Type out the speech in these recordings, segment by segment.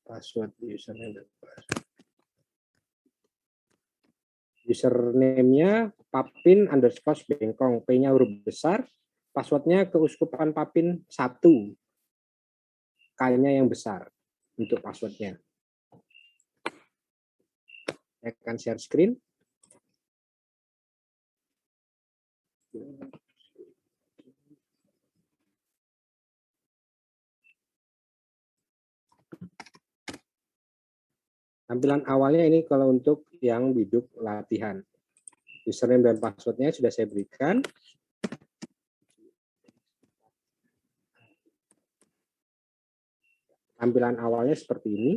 Password username dan password. Username-nya papin_bengkong, P-nya huruf besar, passwordnya keuskupan Papin 1, K-nya yang besar untuk passwordnya. Saya akan share screen. Tampilan awalnya ini kalau untuk yang biduk latihan. Username dan passwordnya sudah saya berikan. Tampilan awalnya seperti ini.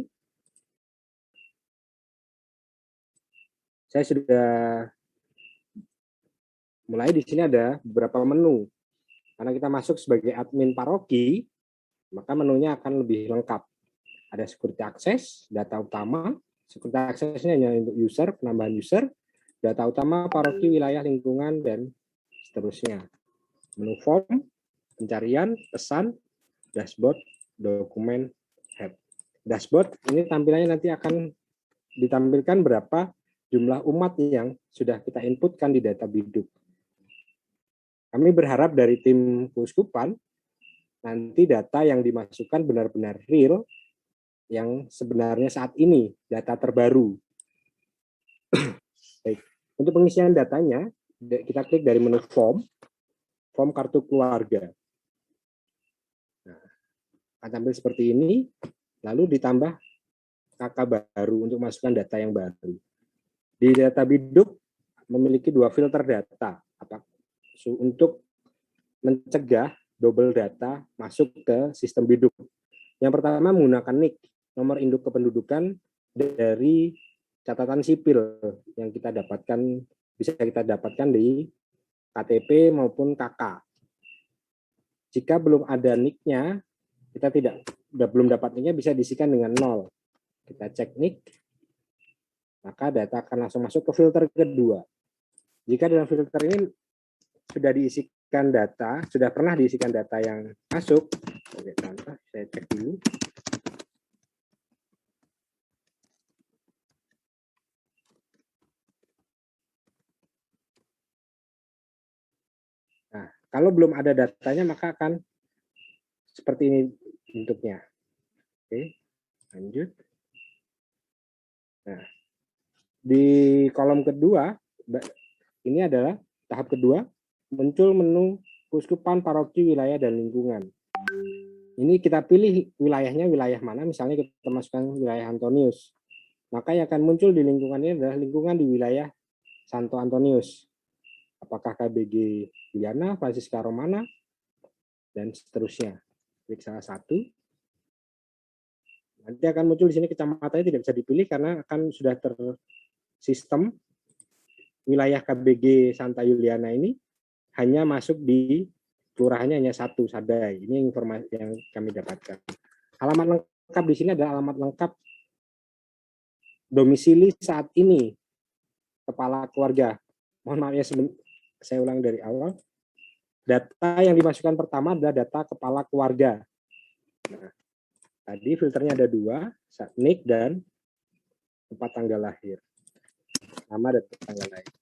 Saya sudah mulai di sini ada beberapa menu. Karena kita masuk sebagai admin paroki, maka menunya akan lebih lengkap. Ada security access, data utama. Security access-nya hanya untuk user, penambahan user, data utama, paroki, wilayah, lingkungan, dan seterusnya. Menu form, pencarian, pesan, dashboard, dokumen, help. Dashboard ini tampilannya nanti akan ditampilkan berapa jumlah umat yang sudah kita inputkan di data biduk. Kami berharap dari tim keuskupan nanti data yang dimasukkan benar-benar real, yang sebenarnya saat ini data terbaru. Baik, untuk pengisian datanya kita klik dari menu form kartu keluarga. Nah, akan tampil seperti ini, lalu ditambah KK baru untuk masukkan data yang baru. Di data biduk memiliki 2 filter data untuk mencegah double data masuk ke sistem biduk. Yang pertama menggunakan NIK, nomor induk kependudukan dari catatan sipil yang kita dapatkan, bisa kita dapatkan di KTP maupun KK. Jika belum ada NIK-nya, kita belum dapat NIK-nya, bisa diisikan dengan 0. Kita cek NIK, maka data akan langsung masuk ke filter kedua. Jika dalam filter ini sudah pernah diisikan data yang masuk, oke, contoh saya cek dulu. Nah, kalau belum ada datanya maka akan seperti ini bentuknya. Oke, lanjut. Nah, di kolom kedua, ini adalah tahap kedua, muncul menu keuskupan, paroki, wilayah, dan lingkungan. Ini kita pilih wilayahnya, wilayah mana, misalnya kita masukkan wilayah Antonius. Maka yang akan muncul di lingkungan ini adalah lingkungan di wilayah Santo Antonius. Apakah KBG Juliana, Francisca Romana, dan seterusnya. Klik salah satu. Nanti akan muncul di sini kecamatannya tidak bisa dipilih karena akan sudah tersistem. Wilayah KBG Santa Juliana ini hanya masuk di kelurahannya hanya 1, Sadai. Ini informasi yang kami dapatkan. Alamat lengkap di sini adalah alamat lengkap domisili saat ini kepala keluarga. Mohon maaf ya, saya ulang dari awal. Data yang dimasukkan pertama adalah data kepala keluarga. Nah, tadi filternya ada 2, NIK dan tempat tanggal lahir. Nama dan tanggal lahir.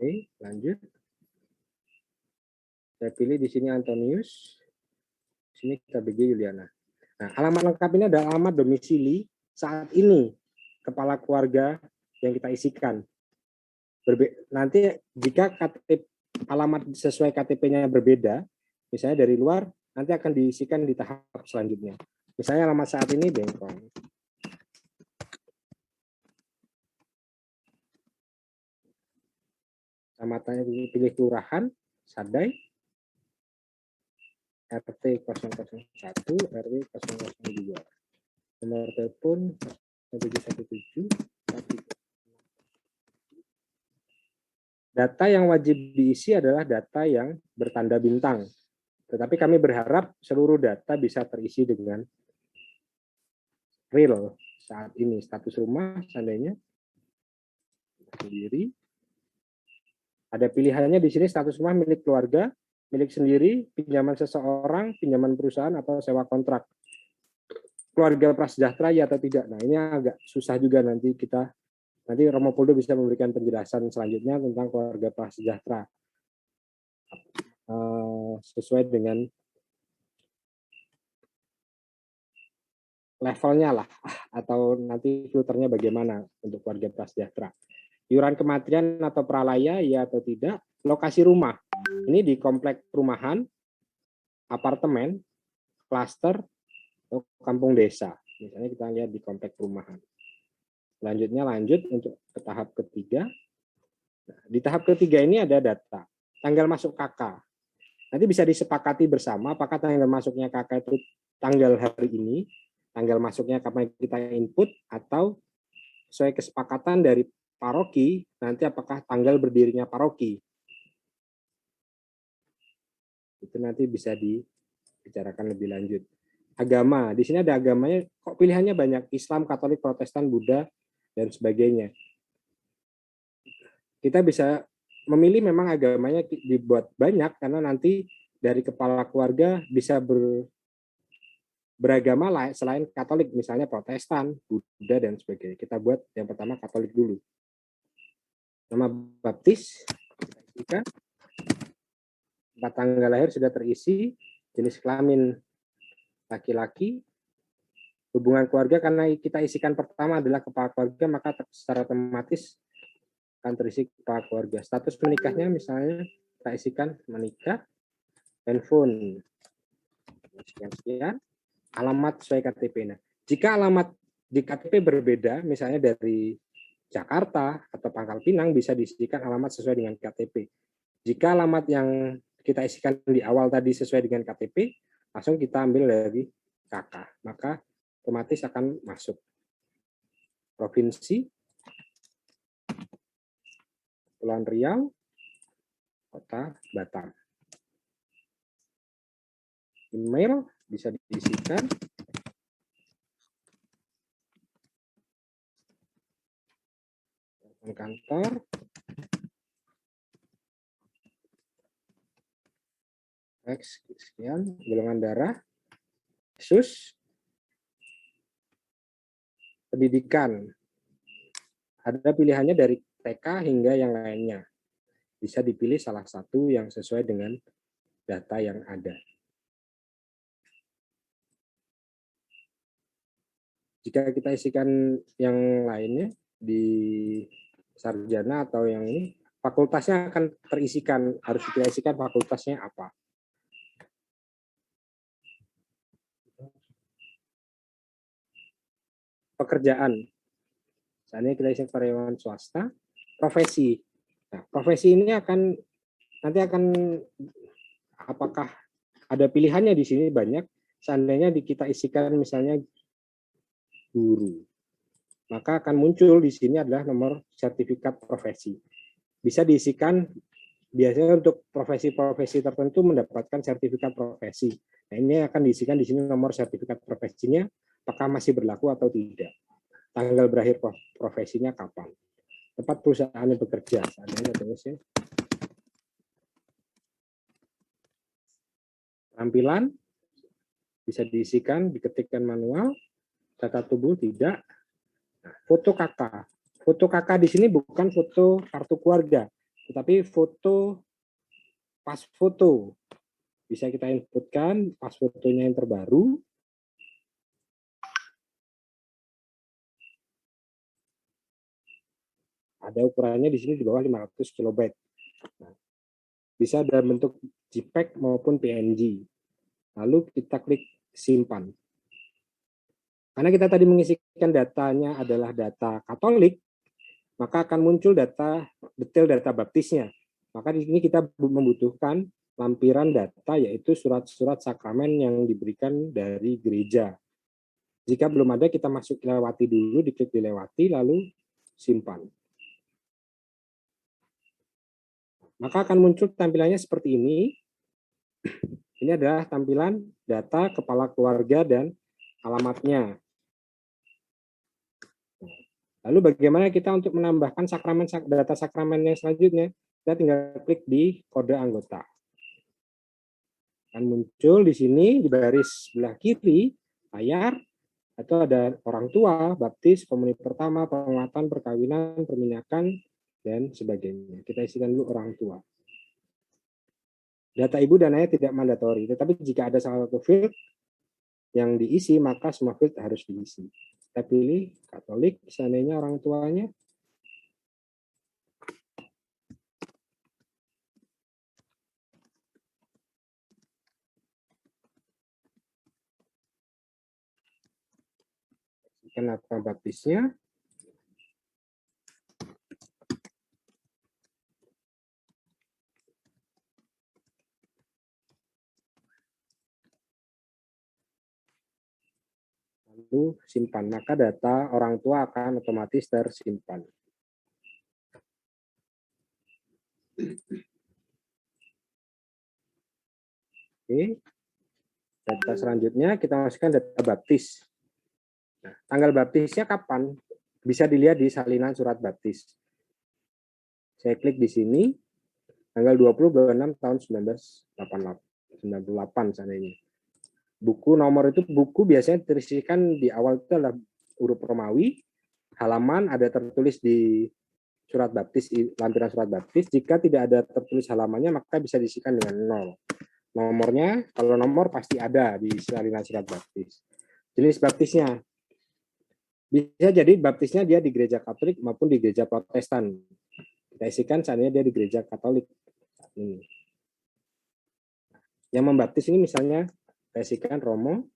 Oke, lanjut. Saya pilih di sini Antonius. Di sini KBG Juliana. Nah, alamat lengkap ini adalah alamat domisili saat ini kepala keluarga yang kita isikan. Nanti jika alamat sesuai KTP-nya berbeda, misalnya dari luar, nanti akan diisikan di tahap selanjutnya. Misalnya alamat saat ini Bengkong. Kecamatannya pilih kelurahan, Sadai, RT 001, RW 002. Nomor telepon 717. Data yang wajib diisi adalah data yang bertanda bintang. Tetapi kami berharap seluruh data bisa terisi dengan real saat ini. Status rumah seandainya sendiri. Ada pilihannya di sini, status rumah milik keluarga, milik sendiri, pinjaman seseorang, pinjaman perusahaan, atau sewa kontrak. Keluarga prasejahtera ya atau tidak. Nah, ini agak susah juga, nanti Romo Poldo bisa memberikan penjelasan selanjutnya tentang keluarga prasejahtera. Sesuai dengan levelnya lah, atau nanti filternya bagaimana untuk keluarga prasejahtera. Iuran kematian atau pralaya, ya atau tidak. Lokasi rumah, ini di komplek perumahan, apartemen, klaster, atau kampung desa. Misalnya kita lihat di komplek perumahan. Selanjutnya lanjut untuk ke tahap ketiga. Nah, di tahap ketiga ini ada data. Tanggal masuk KK. Nanti bisa disepakati bersama apakah tanggal masuknya KK itu tanggal hari ini, tanggal masuknya kapan kita input, atau sesuai kesepakatan dari paroki, nanti apakah tanggal berdirinya paroki. Itu nanti bisa dibicarakan lebih lanjut. Agama, di sini ada agamanya, kok pilihannya banyak, Islam, Katolik, Protestan, Buddha, dan sebagainya. Kita bisa memilih, memang agamanya dibuat banyak, karena nanti dari kepala keluarga bisa beragama selain Katolik, misalnya Protestan, Buddha, dan sebagainya. Kita buat yang pertama Katolik dulu. Nama baptis, kita tempat tanggal lahir sudah terisi, jenis kelamin laki-laki, hubungan keluarga karena kita isikan pertama adalah kepala keluarga, maka secara otomatis akan terisi kepala keluarga. Status menikahnya misalnya kita isikan menikah, handphone, sekian-sekian, alamat sesuai KTP. Nah, jika alamat di KTP berbeda, misalnya dari Jakarta atau Pangkal Pinang, bisa diisikan alamat sesuai dengan KTP. Jika alamat yang kita isikan di awal tadi sesuai dengan KTP, langsung kita ambil dari KK, maka otomatis akan masuk. Provinsi, Kepulauan Riau, Kota Batam. Email bisa diisikan. Kantor. Sekian, golongan darah. Khusus. Pendidikan. Ada pilihannya dari TK hingga yang lainnya. Bisa dipilih salah satu yang sesuai dengan data yang ada. Jika kita isikan yang lainnya di sarjana atau yang ini, fakultasnya akan terisikan, harus kita isikan fakultasnya apa. Pekerjaan, misalnya kita isi karyawan swasta. Profesi, nah, profesi ini nanti akan apakah ada pilihannya di sini banyak. Seandainya kita isikan misalnya guru, maka akan muncul di sini adalah nomor sertifikat profesi. Bisa diisikan biasanya untuk profesi-profesi tertentu mendapatkan sertifikat profesi. Nah, ini akan diisikan di sini nomor sertifikat profesinya, apakah masih berlaku atau tidak. Tanggal berakhir profesinya kapan. Tempat perusahaan bekerja, seandainya terus ya. Tampilan bisa diisikan, diketikkan manual. Data tubuh tidak. Nah, foto kakak. Foto kakak di sini bukan foto kartu keluarga, tetapi foto pas foto. Bisa kita inputkan pas fotonya yang terbaru. Ada ukurannya di sini di bawah 500 KB. Nah, bisa dalam bentuk JPEG maupun PNG. Lalu kita klik simpan. Karena kita tadi mengisikan datanya adalah data Katolik, maka akan muncul detail data baptisnya. Maka di sini kita membutuhkan lampiran data, yaitu surat-surat sakramen yang diberikan dari gereja. Jika belum ada, kita masuk lewati dulu, diklik dilewati, lalu simpan. Maka akan muncul tampilannya seperti ini. Ini adalah tampilan data kepala keluarga dan alamatnya. Lalu bagaimana kita untuk menambahkan data sakramen yang selanjutnya? Kita tinggal klik di kode anggota. Akan muncul di sini di baris sebelah kiri layar, itu ada orang tua, baptis, komuni pertama, penguatan, perkawinan, perminyakan, dan sebagainya. Kita isikan dulu orang tua. Data ibu dan ayah tidak mandatori, tetapi jika ada salah satu field yang diisi, maka semua field harus diisi. Kita pilih Katolik, seandainya orang tuanya. Kenapa baptisnya? Lalu simpan, maka data orang tua akan otomatis tersimpan. Oke. Data selanjutnya kita masukkan data baptis. Nah, tanggal baptisnya kapan? Bisa dilihat di salinan surat baptis. Saya klik di sini, tanggal 20 bulan 6 tahun 1998 seandainya. Buku nomor itu buku biasanya terisikan di awal itu adalah huruf Romawi, halaman ada tertulis di surat baptis, lampiran surat baptis. Jika tidak ada tertulis halamannya, maka bisa diisikan dengan 0. Nomornya, kalau nomor pasti ada di salinan surat baptis. Jenis baptisnya, bisa jadi baptisnya dia di gereja Katolik maupun di gereja Protestan. Kita isikan seandainya dia di gereja Katolik. Ini. Yang membaptis ini misalnya, kita isikan Romo.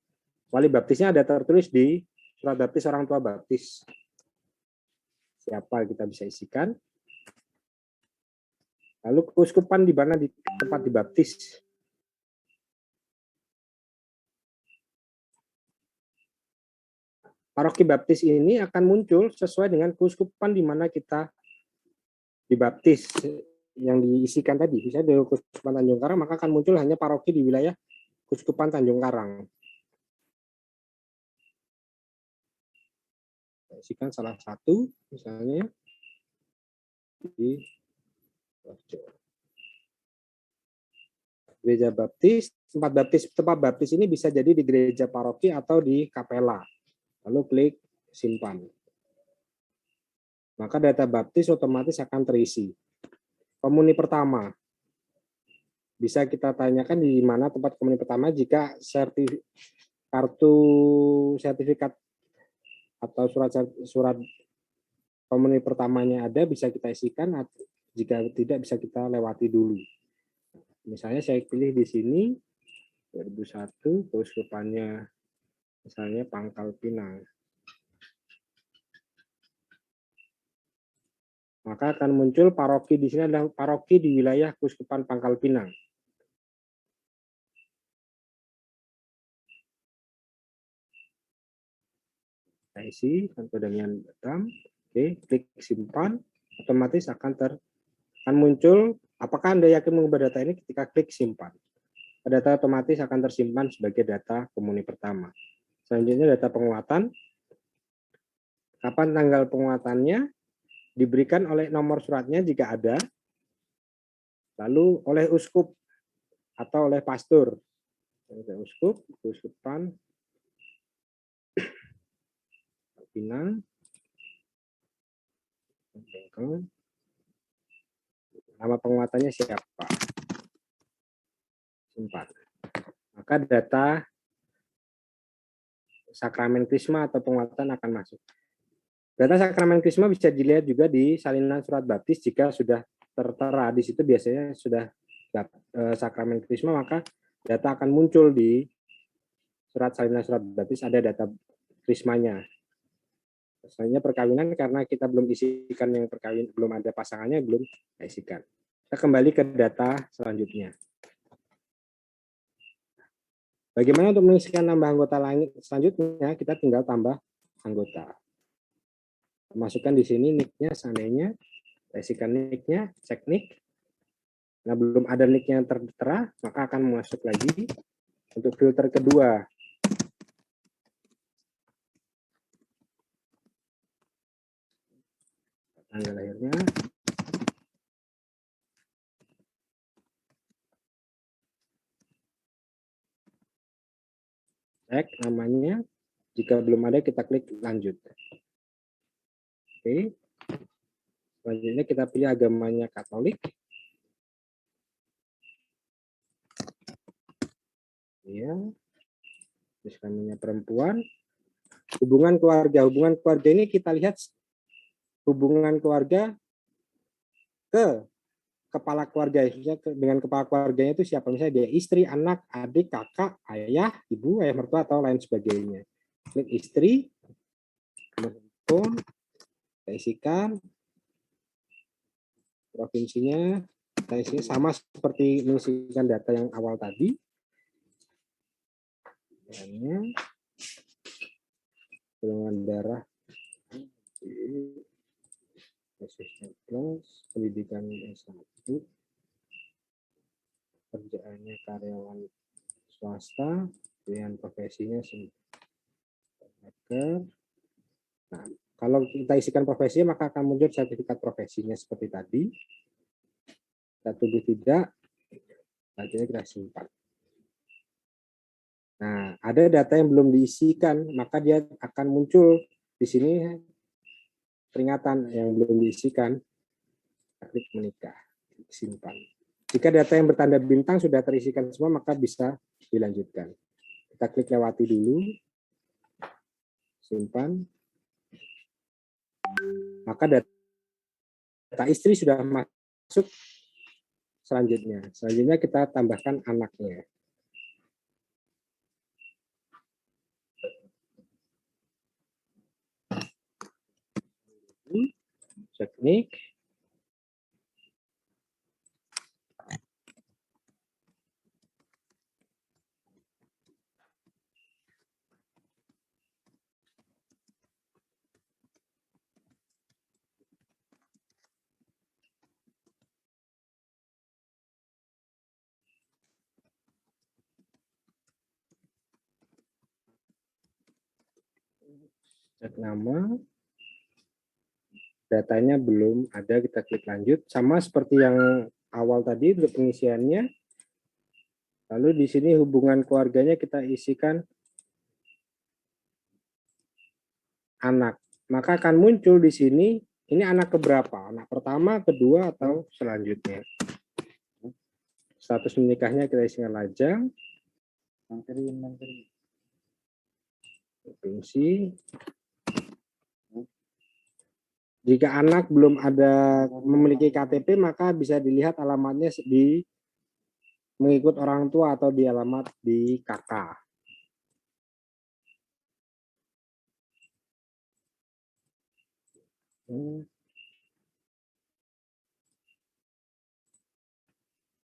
Wali baptisnya ada tertulis di surat baptis orang tua baptis. Siapa kita bisa isikan. Lalu keuskupan di mana di tempat dibaptis. Paroki baptis ini akan muncul sesuai dengan keuskupan di mana kita dibaptis yang diisikan tadi. Misalnya di Keuskupan Tanjung Karang, maka akan muncul hanya paroki di wilayah Keuskupan Tanjung Karang. Kita isikan salah satu, misalnya di gereja baptis. Tempat baptis ini bisa jadi di gereja paroki atau di kapela. Lalu klik simpan. Maka data baptis otomatis akan terisi. Komuni pertama. Bisa kita tanyakan di mana tempat komuni pertama jika kartu sertifikat atau surat komuni pertamanya ada, bisa kita isikan. Jika tidak, bisa kita lewati dulu. Misalnya saya pilih di sini 2001, keuskupannya misalnya Pangkal Pinang. Maka akan muncul paroki di sini adalah paroki di wilayah Keuskupan Pangkal Pinang. Kita isi Santo Damian Batam. Oke, klik simpan, otomatis akan muncul. Apakah Anda yakin mengubah data ini? Ketika klik simpan, data otomatis akan tersimpan sebagai data komuni pertama. Selanjutnya data penguatan. Kapan tanggal penguatannya? Diberikan oleh nomor suratnya jika ada, lalu oleh uskup atau oleh pastor. Uskup, Keuskupan Pinang, nama penguatannya siapa? Simpan. Maka data sakramen krisma atau penguatan akan masuk. Data sakramen krisma bisa dilihat juga di salinan surat baptis jika sudah tertera di situ biasanya sudah sakramen krisma, maka data akan muncul di salinan surat baptis ada data krismanya. Misalnya perkawinan karena kita belum isikan yang belum ada pasangannya, belum isikan. Kita kembali ke data selanjutnya. Bagaimana untuk mengisikan nambah anggota lain selanjutnya? Kita tinggal tambah anggota. Masukkan di sini nick-nya seandainya, isikan nick-nya, cek nick. Nah, belum ada nick-nya yang tertera, maka akan masuk lagi untuk filter kedua. tanggal lahirnya, cek namanya, jika belum ada kita klik lanjut. Oke, selanjutnya kita pilih agamanya Katolik. Ya, terus namanya perempuan. Hubungan keluarga ini kita lihat hubungan keluarga ke kepala keluarga, dengan kepala keluarganya itu siapa, misalnya dia istri, anak, adik, kakak, ayah, ibu, ayah mertua, atau lain sebagainya. Klik istri, kemudian kita isikan provinsinya, kita isi sama seperti mengisikan data yang awal tadi. Golongan darah, pendidikan S1, kerjaannya karyawan swasta, pilihan profesinya hacker. Nah, kalau kita isikan profesinya maka akan muncul sertifikat profesinya seperti tadi. Kita tunggu tidak, akhirnya kita simpan. Nah, ada data yang belum diisikan, maka dia akan muncul di sini peringatan yang belum diisikan. Kita klik menikah, klik simpan. Jika data yang bertanda bintang sudah terisikan semua, maka bisa dilanjutkan. Kita klik lewati dulu, simpan. Maka data istri sudah masuk. Selanjutnya kita tambahkan anaknya. Teknik. Cek nama. Datanya belum ada, kita klik lanjut. Sama seperti yang awal tadi untuk pengisiannya. Lalu di sini hubungan keluarganya kita isikan anak. Maka akan muncul di sini, ini anak keberapa? Anak pertama, kedua, atau selanjutnya. Status menikahnya kita isikan lajang. Provinsi. Jika anak belum ada memiliki KTP, maka bisa dilihat alamatnya di mengikut orang tua atau di alamat di KK.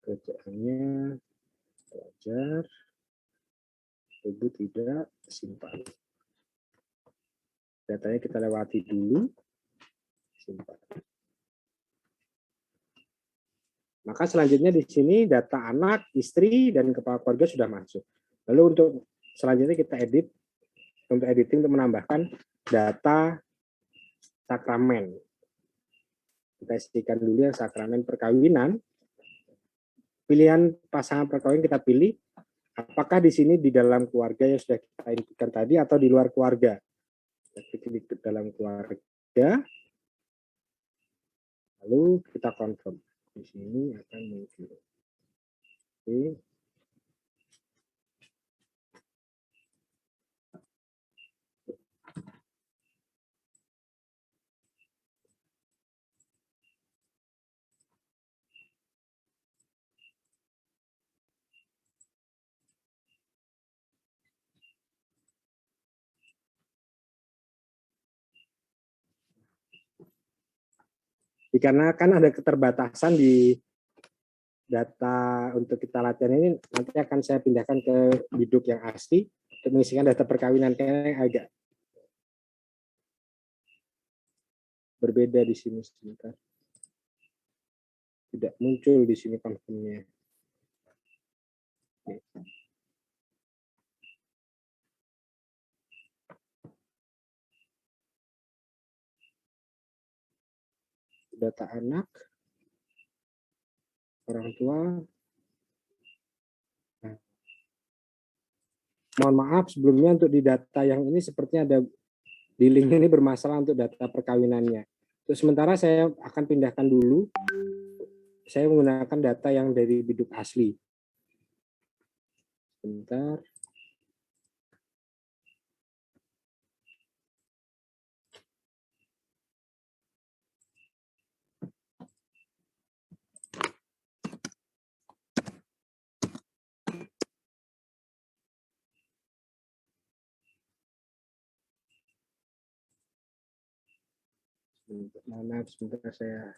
Kerjaannya pelajar, ibu tidak, simpan. Datanya kita lewati dulu, simpan. Maka selanjutnya di sini data anak, istri, dan kepala keluarga sudah masuk. Lalu untuk selanjutnya kita edit, untuk editing untuk menambahkan data sakramen. Kita isikan dulu yang sakramen perkawinan. Pilihan pasangan perkawinan kita pilih, apakah di sini di dalam keluarga yang sudah kita inputkan tadi atau di luar keluarga. Kita pilih di dalam keluarga, lalu kita confirm. Di sini akan muncul. Oke. Dikarenakan ada keterbatasan di data untuk kita latihan ini, nanti akan saya pindahkan ke biduk yang asli untuk mengisikan data perkawinan, kayaknya agak berbeda di sini sebentar. Tidak muncul di sini confirmnya. data anak, orang tua. Nah, mohon maaf sebelumnya untuk di data yang ini sepertinya ada di link ini bermasalah untuk data perkawinannya. Untuk sementara saya akan pindahkan dulu. Saya menggunakan data yang dari biduk asli. Bentar. Maaf, sebentar saya.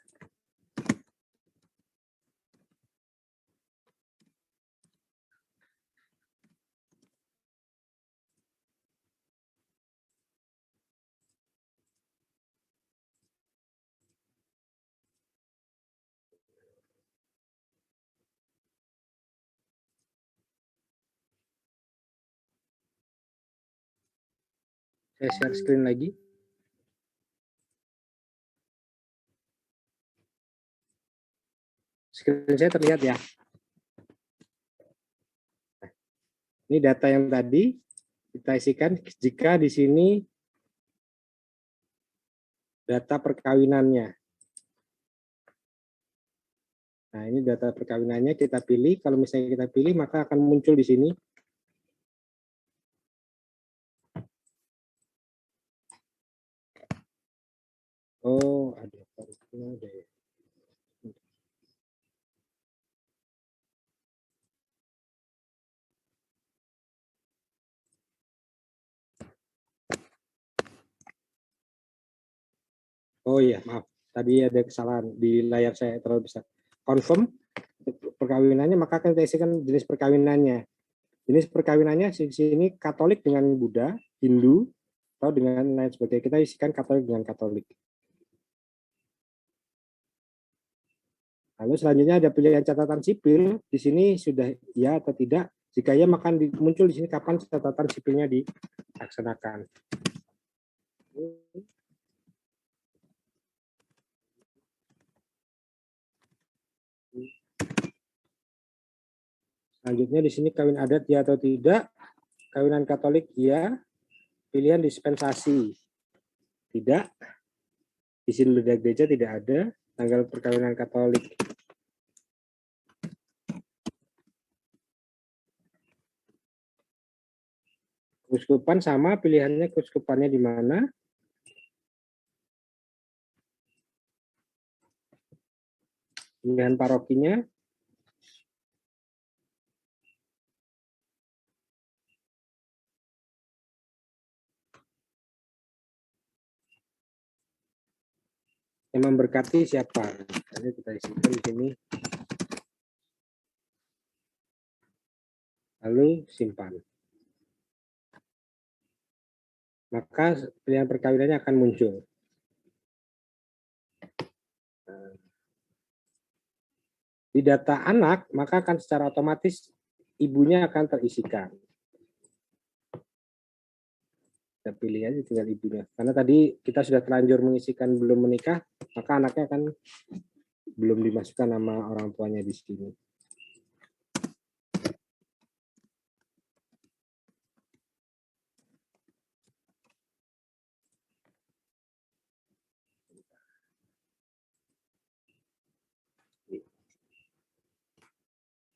Saya share screen lagi. Screen saya terlihat ya. Ini data yang tadi kita isikan. Jika di sini data perkawinannya. Nah, ini data perkawinannya kita pilih. Kalau misalnya kita pilih, maka akan muncul di sini. Oh, ada ya. Oh iya, maaf. Tadi ada kesalahan di layar saya terlalu besar. Confirm perkawinannya, maka akan kita isikan jenis perkawinannya. Jenis perkawinannya di sini Katolik dengan Buddha, Hindu, atau dengan lain sebagainya. Kita isikan Katolik dengan Katolik. Lalu selanjutnya ada pilihan catatan sipil. Di sini sudah ya atau tidak. Jika ya, maka muncul di sini kapan catatan sipilnya dilaksanakan. Selanjutnya di sini kawin adat ya atau tidak. Kawinan Katolik ya. Pilihan dispensasi tidak. Izin beda gereja tidak ada. Tanggal perkawinan Katolik. Keuskupan sama, pilihannya keuskupannya di mana. Pilihan parokinya. Yang memberkati siapa? Ini kita isikan di sini. Lalu simpan. Maka pilihan perkawinannya akan muncul. Di data anak, maka akan secara otomatis ibunya akan terisikan. Kita pilih aja tinggal ibunya. Karena tadi kita sudah terlanjur mengisikan belum menikah, maka anaknya akan belum dimasukkan nama orang tuanya di sini.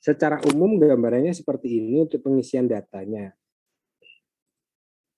Secara umum gambarannya seperti ini untuk pengisian datanya.